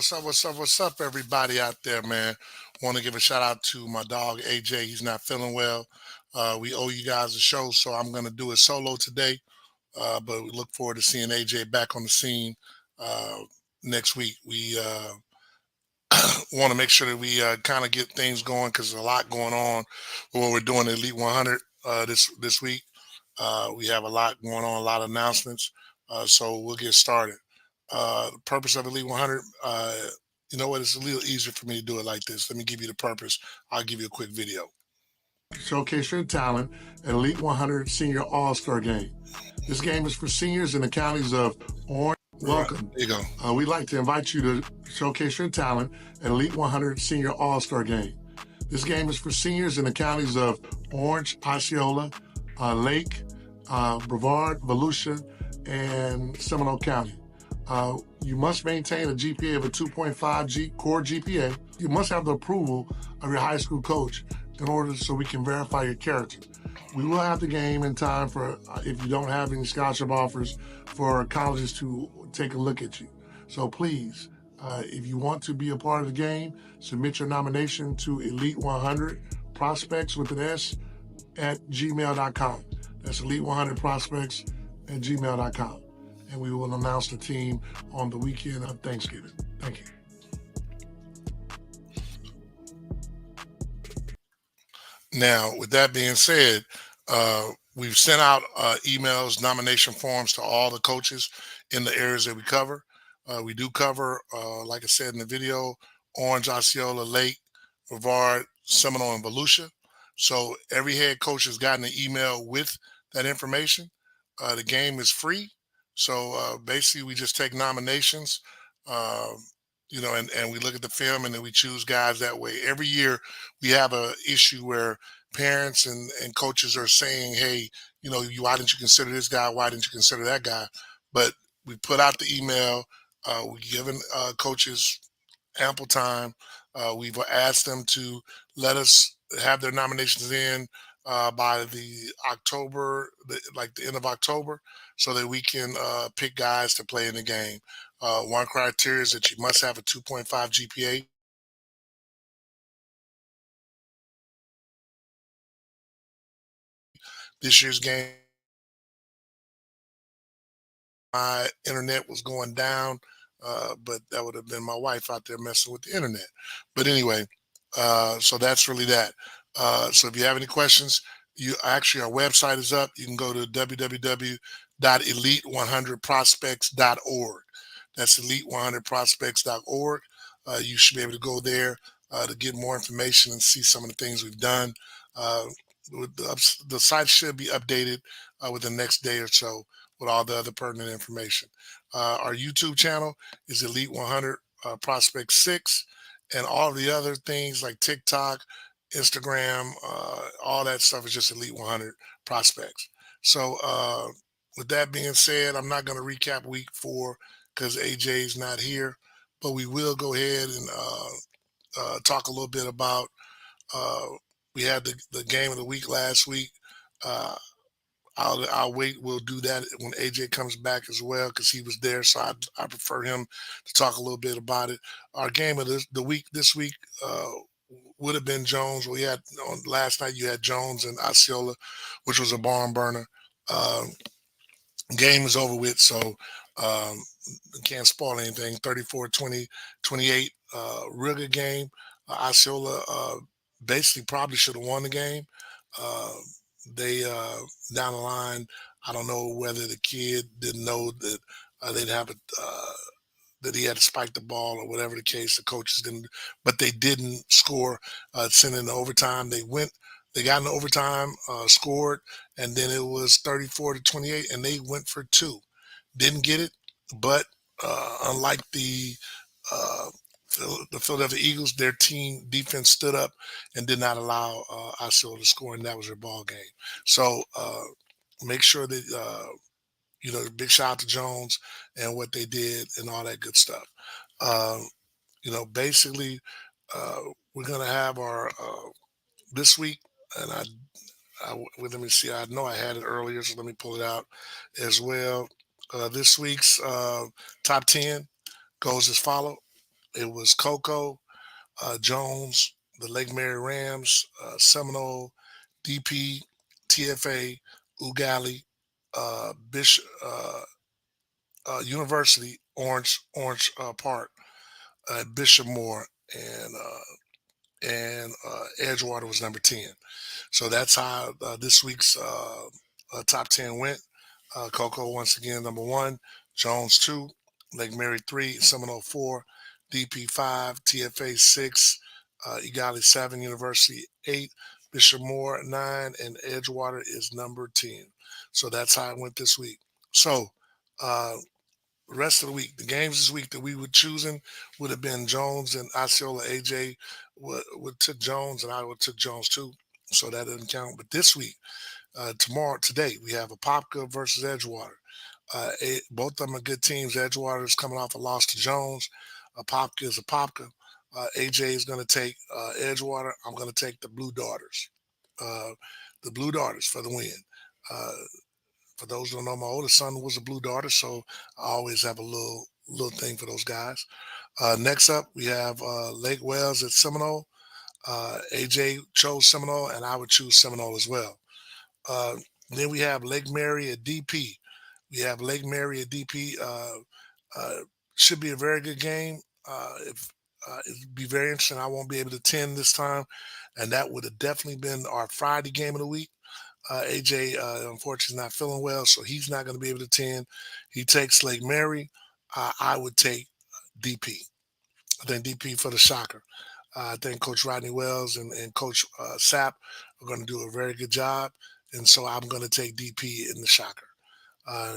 What's up? What's up? What's up, everybody out there, man? Want to give a shout out to my dog AJ. He's not feeling well. We owe you guys a show, so I'm gonna do it solo today. But we look forward to seeing AJ back on the scene uh, next week. We want to make sure that we kind of get things going because there's a lot going on with what we're doing at Elite 100 this week. We have a lot going on, a lot of announcements. So we'll get started. The purpose of Elite 100, you know what? It's a little easier for me to do it like this. Let me give you the purpose. I'll give you a quick video. Showcase your talent at Elite 100 Senior All-Star Game. This game is for seniors in the counties of Orange. Welcome. There you go. We'd like to invite you to showcase your talent at Elite 100 Senior All-Star Game. This game is for seniors in the counties of Orange, Osceola, Lake, Brevard, Volusia, and Seminole County. You must maintain a GPA of a 2.5 core GPA. You must have the approval of your high school coach in order so we can verify your character. We will have the game in time for, if you don't have any scholarship offers, for colleges to take a look at you. So please, if you want to be a part of the game, submit your nomination to Elite 100 Prospects with an S at gmail.com. That's Elite 100 Prospects at gmail.com. And we will announce the team on the weekend of Thanksgiving. Thank you. Now, with that being said, we've sent out emails, nomination forms to all the coaches in the areas that we cover. We do cover, like I said in the video, Orange, Osceola, Lake, Brevard, Seminole, and Volusia. So every head coach has gotten an email with that information. The game is free. So basically, we just take nominations, uh, and we look at the film and then we choose guys that way. Every year, we have a issue where parents and coaches are saying, "Hey, why didn't you consider this guy? Why didn't you consider that guy?" But we put out the email. We've given coaches ample time. We've asked them to let us have their nominations in by the like the end of October, so that we can pick guys to play in the game. One criteria is that you must have a 2.5 GPA. This year's game, my internet was going down, but that would have been my wife out there messing with the internet. But anyway, so that's really that. So if you have any questions, our website is up. You can go to www.elite100prospects.org. That's elite100prospects.org. You should be able to go there to get more information and see some of the things we've done. Uh, the site should be updated within the next day or so with all the other pertinent information. Our YouTube channel is Elite 100 Prospect 6, and all the other things like TikTok, Instagram, all that stuff is just Elite 100 Prospects. So, with that being said, I'm not going to recap week 4 because AJ's not here, but we will go ahead and talk a little bit about. Uh, we had the game of the week last week. Uh, I'll wait. We'll do that when AJ comes back as well because he was there. So I prefer him to talk a little bit about it. Our game of the week this week would have been Jones. We had on last night. You had Jones and Osceola, which was a barn burner. Um, Game is over with, so um, can't spoil anything. 34-20, 28. Real good game. Osceola basically probably should have won the game. Uh, they down the line, I don't know whether the kid didn't know that they'd have a that he had to spike the ball or whatever the case. The coaches didn't, but they didn't score. Sent in overtime. They got in overtime, scored, and then it was 34-28, and they went for two. Didn't get it, but unlike uh, the Philadelphia Eagles, their team defense stood up and did not allow Osceola to score, and that was their ball game. So make sure that big shout out to Jones and what they did and all that good stuff. Um, basically, uh, we're gonna have our this week, and let me see. I know I had it earlier, so let me pull it out as well. This week's top 10 goes as follow. It was Coco, Jones, the Lake Mary Rams, Seminole, DP, TFA, Ugali, Bishop University, Orange Park, Bishop Moore, and Edgewater was number 10. So that's how this week's top 10 went. Coco once again number one, Jones two, Lake Mary three, Seminole four, DP five, TFA six, Egali seven, University eight, Bishop Moore nine, and Edgewater is number 10. So that's how it went this week. So uh, rest of the week, the games this week that we were choosing would have been Jones and Osceola. AJ would took Jones, and I would took Jones too. So that doesn't count. But this week, today, we have Apopka versus Edgewater. Both of them are good teams. Edgewater is coming off a loss to Jones. Apopka is Apopka. AJ is going to take Edgewater. I'm going to take the Blue Daughters. Uh, the Blue Daughters for the win. Uh, for those who don't know, my oldest son was a Blue Darter, so I always have a little thing for those guys. Next up, we have Lake Wells at Seminole. AJ chose Seminole, and I would choose Seminole as well. Uh, then we have Lake Mary at DP. We have Lake Mary at DP. Uh, should be a very good game. If It'd be very interesting. I won't be able to attend this time, and that would have definitely been our Friday game of the week. AJ, unfortunately, is not feeling well, so he's not going to be able to attend. He takes Lake Mary. I would take DP. I think DP for the Shocker. I think Coach Rodney Wells and Coach Sapp are going to do a very good job, and so I'm going to take DP in the Shocker.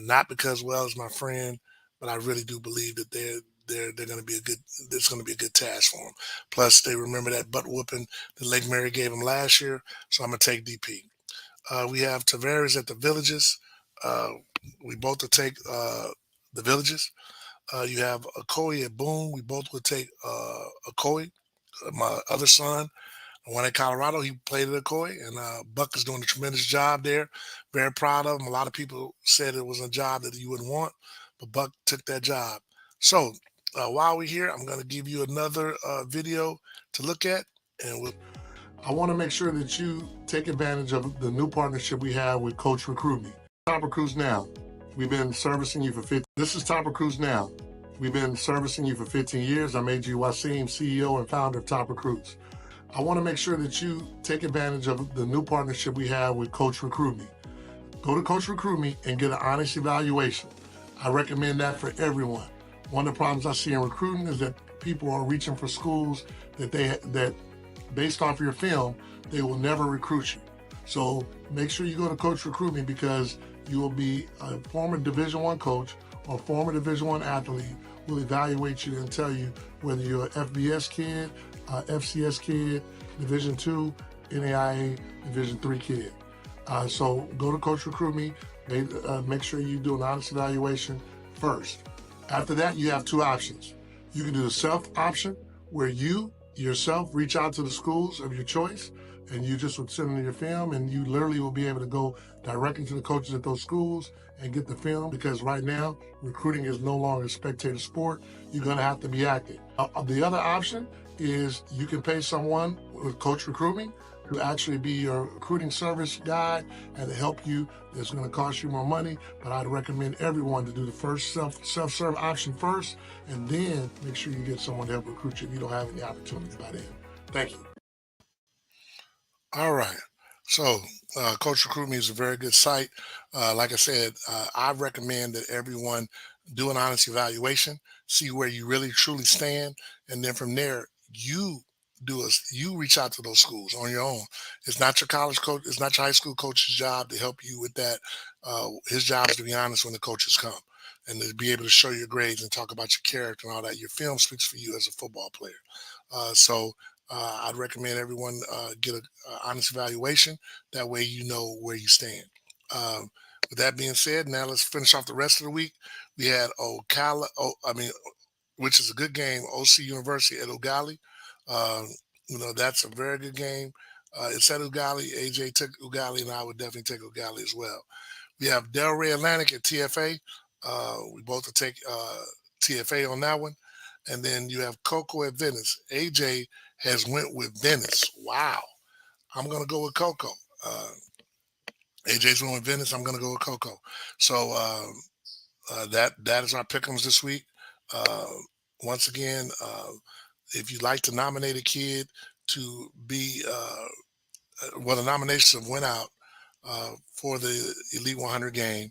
Not because Wells is my friend, but I really do believe that they're going to be a good. It's going to be a good task for them. Plus, they remember that butt whooping that Lake Mary gave them last year, so I'm going to take DP. We have Tavares at the Villages. Uh, we both will take the Villages. You have Okoye at Boone. We both would take Okoye. My other son, the one at Colorado, he played at Okoye, and Buck is doing a tremendous job there. Very proud of him. A lot of people said it was a job that you wouldn't want, but Buck took that job. So while we're here, I'm going to give you another video to look at, and we'll. I want to make sure that you take advantage of the new partnership we have with Coach Recruit Me. Top Recruits Now. We've been servicing you for 15. This is Top Recruits Now. We've been servicing you for 15 years. I'm AG Wasim, CEO and founder of Top Recruits. I want to make sure that you take advantage of the new partnership we have with Coach Recruit Me. Go to Coach Recruit Me and get an honest evaluation. I recommend that for everyone. One of the problems I see in recruiting is that people are reaching for schools that based off your film, they will never recruit you. So make sure you go to Coach Recruit Me, because you will be a former Division I coach or former Division I athlete. Will evaluate you and tell you whether you're an FBS kid, FCS kid, Division II, NAIA, Division III kid. So go to Coach Recruit Me. Make sure you do an honest evaluation first. After that, you have two options. You can do the self option, where you yourself reach out to the schools of your choice, and you just would send in your film, and you literally will be able to go directly to the coaches at those schools and get the film, because right now recruiting is no longer a spectator sport. You're going to have to be active. The other option is you can pay someone with Coach Recruit Me to actually be your recruiting service guide and to help you. It's going to cost you more money, but I'd recommend everyone to do the first self-serve option first, and then make sure you get someone to help recruit you if you don't have any opportunities by then. Thank you. All right. So, Coach Recruit Me is a very good site. Like I said, I recommend that everyone do an honest evaluation, see where you really truly stand, and then from there, you reach out to those schools on your own. It's not your college coach, it's not your high school coach's job to help you with that. His job is to be honest when the coaches come, and to be able to show your grades and talk about your character and all that. Your film speaks for you as a football player. I'd recommend everyone get an honest evaluation. That way, you know where you stand. With that being said, now let's finish off the rest of the week. We had which is a good game, OC University at Ugali. Uh, that's a very good game. It's at Ugali. AJ took Ugali, and I would definitely take Ugali as well. We have Delray Atlantic at TFA. We both will take TFA on that one. And then you have Coco at Venice. AJ has went with Venice. Wow. I'm gonna go with Coco. Uh, AJ's went with Venice. I'm gonna go with Coco. So that is our pick'ems this week. Uh, Once again, if you'd like to nominate a kid to be well, the nominations have went out for the Elite 100 game.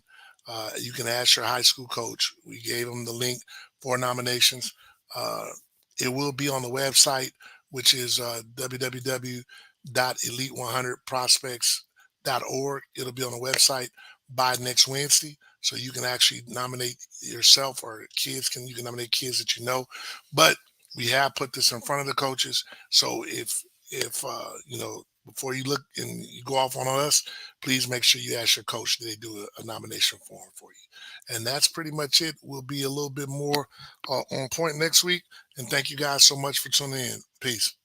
You can ask your high school coach. We gave them the link for nominations. Uh, it will be on the website, which is www.elite100prospects.org. It'll be on the website by next Wednesday, so you can actually nominate yourself, or kids can you can nominate kids that you know. But we have put this in front of the coaches, so if before you look and you go off on us, please make sure you ask your coach that they do a nomination form for you. And that's pretty much it. We'll be a little bit more on point next week. And thank you guys so much for tuning in. Peace.